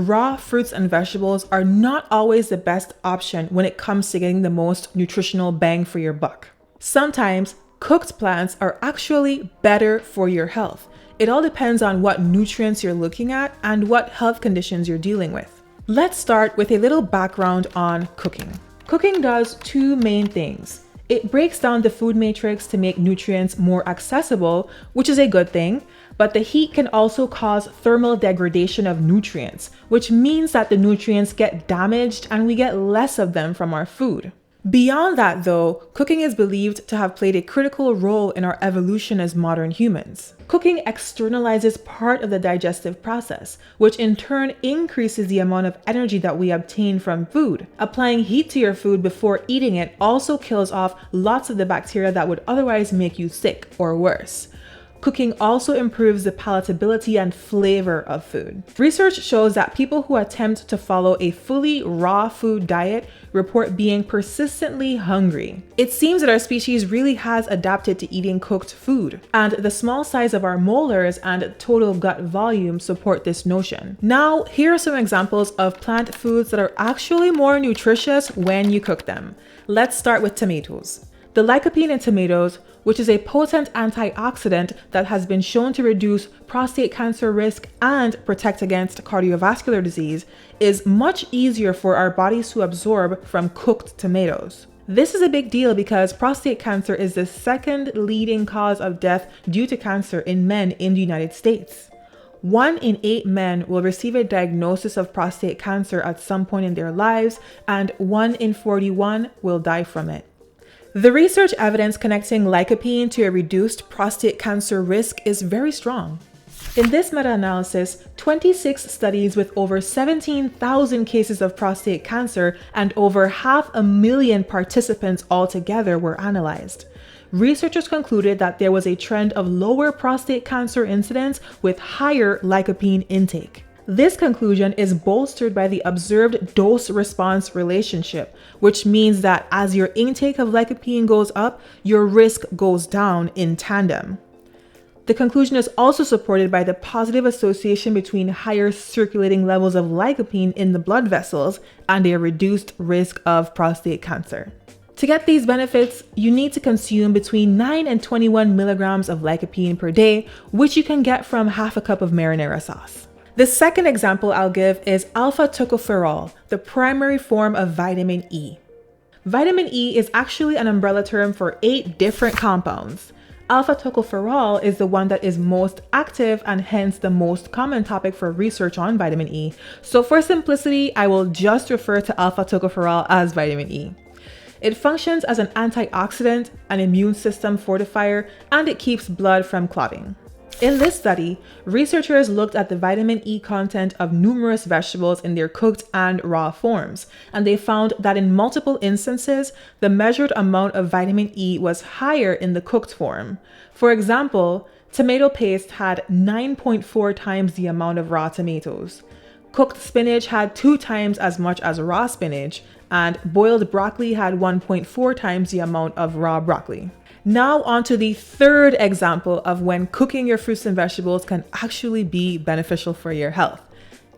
Raw fruits and vegetables are not always the best option when it comes to getting the most nutritional bang for your buck. Sometimes cooked plants are actually better for your health. It all depends on what nutrients you're looking at and what health conditions you're dealing with. Let's start with a little background on cooking. Cooking does two main things. It breaks down the food matrix to make nutrients more accessible, which is a good thing, but the heat can also cause thermal degradation of nutrients, which means that the nutrients get damaged and we get less of them from our food. Beyond that though, cooking is believed to have played a critical role in our evolution as modern humans. Cooking externalizes part of the digestive process, which in turn increases the amount of energy that we obtain from food. Applying heat to your food before eating it also kills off lots of the bacteria that would otherwise make you sick or worse. Cooking also improves the palatability and flavor of food. Research shows that people who attempt to follow a fully raw food diet report being persistently hungry. It seems that our species really has adapted to eating cooked food, and the small size of our molars and total gut volume support this notion. Now, here are some examples of plant foods that are actually more nutritious when you cook them. Let's start with tomatoes. The lycopene in tomatoes, which is a potent antioxidant that has been shown to reduce prostate cancer risk and protect against cardiovascular disease, is much easier for our bodies to absorb from cooked tomatoes. This is a big deal because prostate cancer is the second leading cause of death due to cancer in men in the United States. 1 in 8 men will receive a diagnosis of prostate cancer at some point in their lives, and 1 in 41 will die from it. The research evidence connecting lycopene to a reduced prostate cancer risk is very strong. In this meta-analysis, 26 studies with over 17,000 cases of prostate cancer and over 500,000 participants altogether were analyzed. Researchers concluded that there was a trend of lower prostate cancer incidence with higher lycopene intake. This conclusion is bolstered by the observed dose-response relationship, which means that as your intake of lycopene goes up, your risk goes down in tandem. The conclusion is also supported by the positive association between higher circulating levels of lycopene in the blood vessels and a reduced risk of prostate cancer. To get these benefits, you need to consume between 9 and 21 milligrams of lycopene per day, which you can get from half a cup of marinara sauce. The second example I'll give is alpha-tocopherol, the primary form of vitamin E. Vitamin E is actually an umbrella term for 8 different compounds. Alpha-tocopherol is the one that is most active and hence the most common topic for research on vitamin E. So for simplicity, I will just refer to alpha-tocopherol as vitamin E. It functions as an antioxidant, an immune system fortifier, and it keeps blood from clotting. In this study, researchers looked at the vitamin E content of numerous vegetables in their cooked and raw forms, and they found that in multiple instances, the measured amount of vitamin E was higher in the cooked form. For example, tomato paste had 9.4 times the amount of raw tomatoes. Cooked spinach had 2 times as much as raw spinach, and boiled broccoli had 1.4 times the amount of raw broccoli. Now on to the third example of when cooking your fruits and vegetables can actually be beneficial for your health.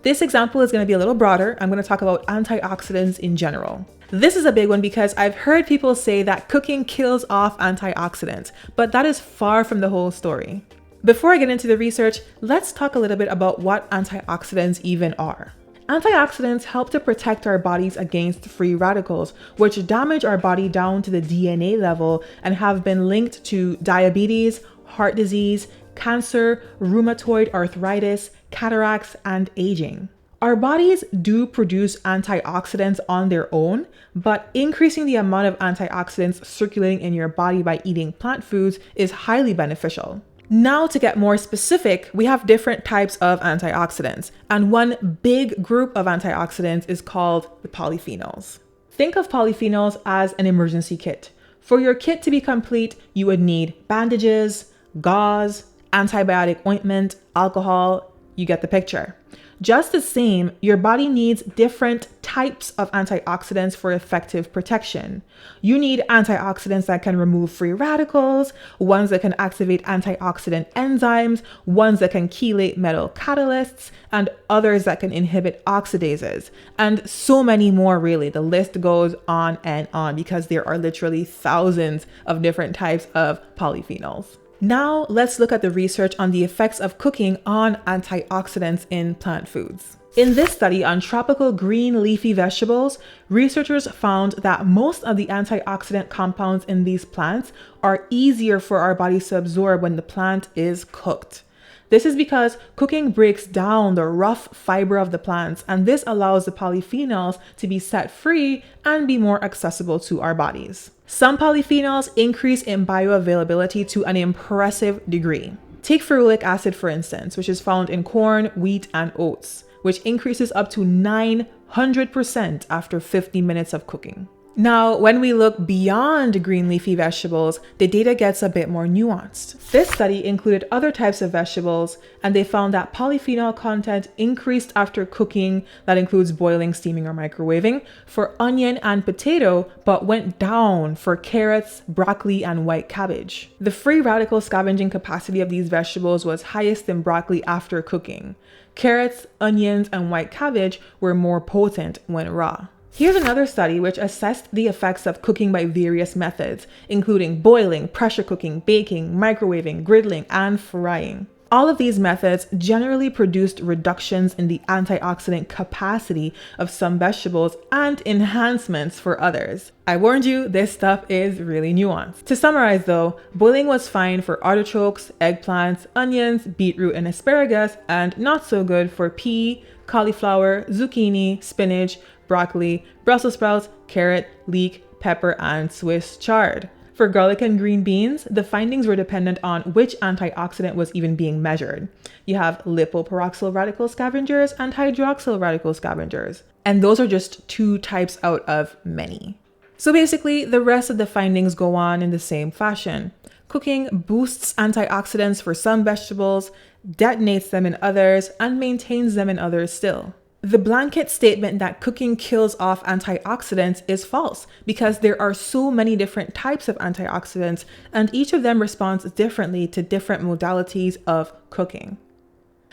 This example is going to be a little broader. I'm going to talk about antioxidants in general. This is a big one because I've heard people say that cooking kills off antioxidants, but that is far from the whole story. Before I get into the research, let's talk a little bit about what antioxidants even are. Antioxidants help to protect our bodies against free radicals, which damage our body down to the DNA level and have been linked to diabetes, heart disease, cancer, rheumatoid arthritis, cataracts, and aging. Our bodies do produce antioxidants on their own, but increasing the amount of antioxidants circulating in your body by eating plant foods is highly beneficial. Now to get more specific, we have different types of antioxidants, and one big group of antioxidants is called the polyphenols. Think of polyphenols as an emergency kit. For your kit to be complete, you would need bandages, gauze, antibiotic ointment, alcohol, you get the picture. Just the same, your body needs different types of antioxidants for effective protection. You need antioxidants that can remove free radicals, ones that can activate antioxidant enzymes, ones that can chelate metal catalysts, and others that can inhibit oxidases, and so many more really. The list goes on and on because there are literally thousands of different types of polyphenols. Now let's look at the research on the effects of cooking on antioxidants in plant foods. In this study on tropical green leafy vegetables, researchers found that most of the antioxidant compounds in these plants are easier for our bodies to absorb when the plant is cooked. This is because cooking breaks down the rough fiber of the plants, and this allows the polyphenols to be set free and be more accessible to our bodies. Some polyphenols increase in bioavailability to an impressive degree. Take ferulic acid, for instance, which is found in corn, wheat, and oats, which increases up to 900% after 50 minutes of cooking. Now, when we look beyond green leafy vegetables, the data gets a bit more nuanced. This study included other types of vegetables, and they found that polyphenol content increased after cooking, that includes boiling, steaming, or microwaving, for onion and potato, but went down for carrots, broccoli, and white cabbage. The free radical scavenging capacity of these vegetables was highest in broccoli after cooking. Carrots, onions, and white cabbage were more potent when raw. Here's another study which assessed the effects of cooking by various methods, including boiling, pressure cooking, baking, microwaving, griddling, and frying. All of these methods generally produced reductions in the antioxidant capacity of some vegetables and enhancements for others. I warned you, this stuff is really nuanced. To summarize though, boiling was fine for artichokes, eggplants, onions, beetroot, and asparagus, and not so good for pea, cauliflower, zucchini, spinach, broccoli, Brussels sprouts, carrot, leek, pepper, and Swiss chard. For garlic and green beans, the findings were dependent on which antioxidant was even being measured. You have lipoperoxyl radical scavengers and hydroxyl radical scavengers, and those are just 2 types out of many. So basically, the rest of the findings go on in the same fashion. Cooking boosts antioxidants for some vegetables, detonates them in others, and maintains them in others still. The blanket statement that cooking kills off antioxidants is false because there are so many different types of antioxidants and each of them responds differently to different modalities of cooking.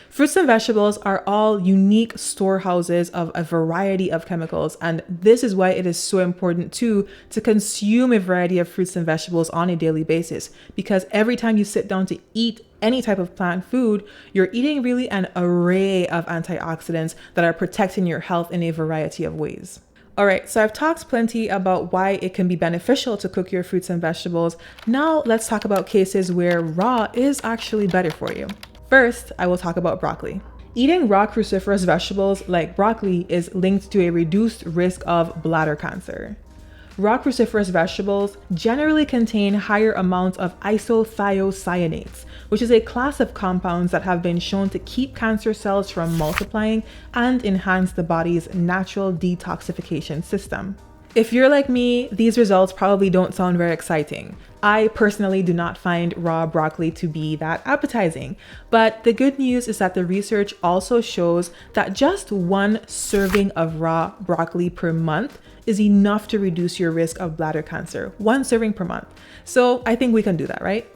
Fruits and vegetables are all unique storehouses of a variety of chemicals, and this is why it is so important too to consume a variety of fruits and vegetables on a daily basis, because every time you sit down to eat any type of plant food, you're eating really an array of antioxidants that are protecting your health in a variety of ways. All right, so I've talked plenty about why it can be beneficial to cook your fruits and vegetables. Now let's talk about cases where raw is actually better for you. First, I will talk about broccoli. Eating raw cruciferous vegetables like broccoli is linked to a reduced risk of bladder cancer. Raw cruciferous vegetables generally contain higher amounts of isothiocyanates, which is a class of compounds that have been shown to keep cancer cells from multiplying and enhance the body's natural detoxification system. If you're like me, these results probably don't sound very exciting. I personally do not find raw broccoli to be that appetizing, but the good news is that the research also shows that just 1 serving of raw broccoli per month is enough to reduce your risk of bladder cancer. 1 serving per month. So I think we can do that, right?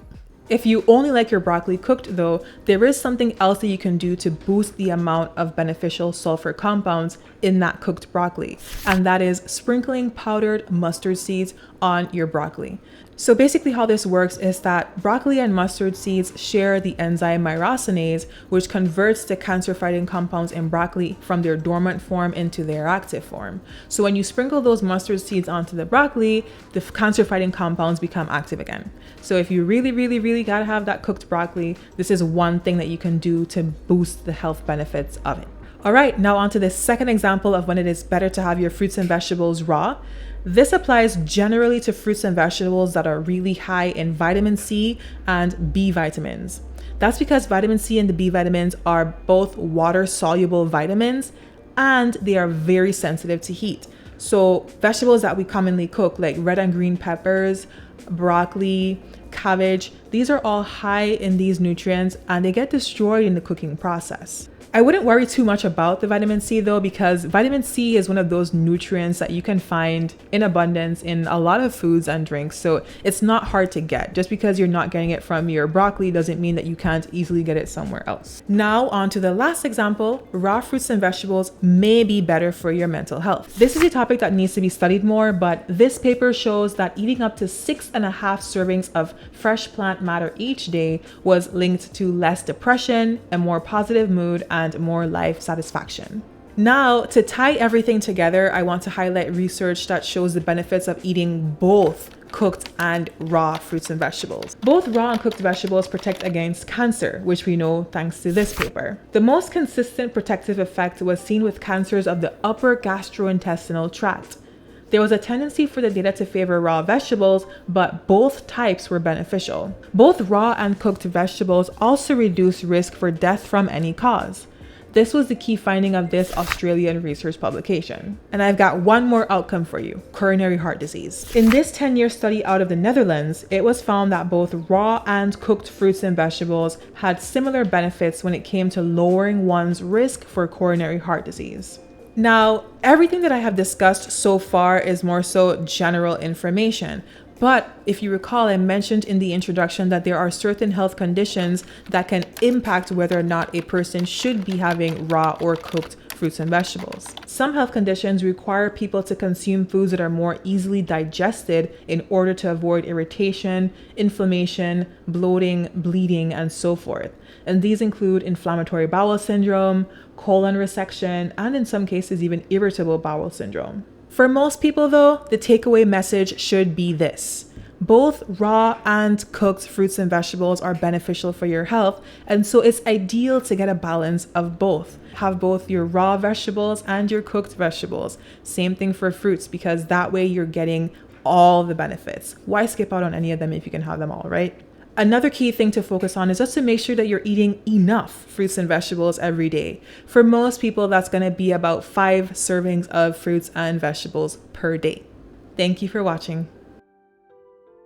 If you only like your broccoli cooked though, there is something else that you can do to boost the amount of beneficial sulfur compounds in that cooked broccoli, and that is sprinkling powdered mustard seeds on your broccoli. So basically how this works is that broccoli and mustard seeds share the enzyme myrosinase, which converts the cancer-fighting compounds in broccoli from their dormant form into their active form. So when you sprinkle those mustard seeds onto the broccoli, the cancer-fighting compounds become active again. So if you really gotta have that cooked broccoli, this is one thing that you can do to boost the health benefits of it. All right, now on to the second example of when it is better to have your fruits and vegetables raw. This applies generally to fruits and vegetables that are really high in vitamin C and B vitamins. That's because vitamin C and the B vitamins are both water-soluble vitamins and they are very sensitive to heat. So vegetables that we commonly cook, like red and green peppers, broccoli, cabbage, these are all high in these nutrients and they get destroyed in the cooking process. I wouldn't worry too much about the vitamin C though, because vitamin C is one of those nutrients that you can find in abundance in a lot of foods and drinks. So it's not hard to get. Just because you're not getting it from your broccoli doesn't mean that you can't easily get it somewhere else. Now on to the last example, raw fruits and vegetables may be better for your mental health. This is a topic that needs to be studied more, but this paper shows that eating up to 6.5 servings of fresh plant matter each day was linked to less depression, a more positive mood, and more life satisfaction. Now, to tie everything together, I want to highlight research that shows the benefits of eating both cooked and raw fruits and vegetables. Both raw and cooked vegetables protect against cancer, which we know thanks to this paper. The most consistent protective effect was seen with cancers of the upper gastrointestinal tract. There was a tendency for the data to favor raw vegetables, but both types were beneficial. Both raw and cooked vegetables also reduce risk for death from any cause. This was the key finding of this Australian research publication. And I've got one more outcome for you: coronary heart disease. In this 10-year study out of the Netherlands, it was found that both raw and cooked fruits and vegetables had similar benefits when it came to lowering one's risk for coronary heart disease. Now, everything that I have discussed so far is more so general information. But if you recall, I mentioned in the introduction that there are certain health conditions that can impact whether or not a person should be having raw or cooked fruits and vegetables. Some health conditions require people to consume foods that are more easily digested in order to avoid irritation, inflammation, bloating, bleeding, and so forth. And these include inflammatory bowel syndrome, colon resection, and in some cases even irritable bowel syndrome. For most people though, the takeaway message should be this: both raw and cooked fruits and vegetables are beneficial for your health, and so it's ideal to get a balance of both. Have both your raw vegetables and your cooked vegetables. Same thing for fruits, because that way you're getting all the benefits. Why skip out on any of them if you can have them all, right? Another key thing to focus on is just to make sure that you're eating enough fruits and vegetables every day. For most people, that's going to be about 5 servings of fruits and vegetables per day. Thank you for watching.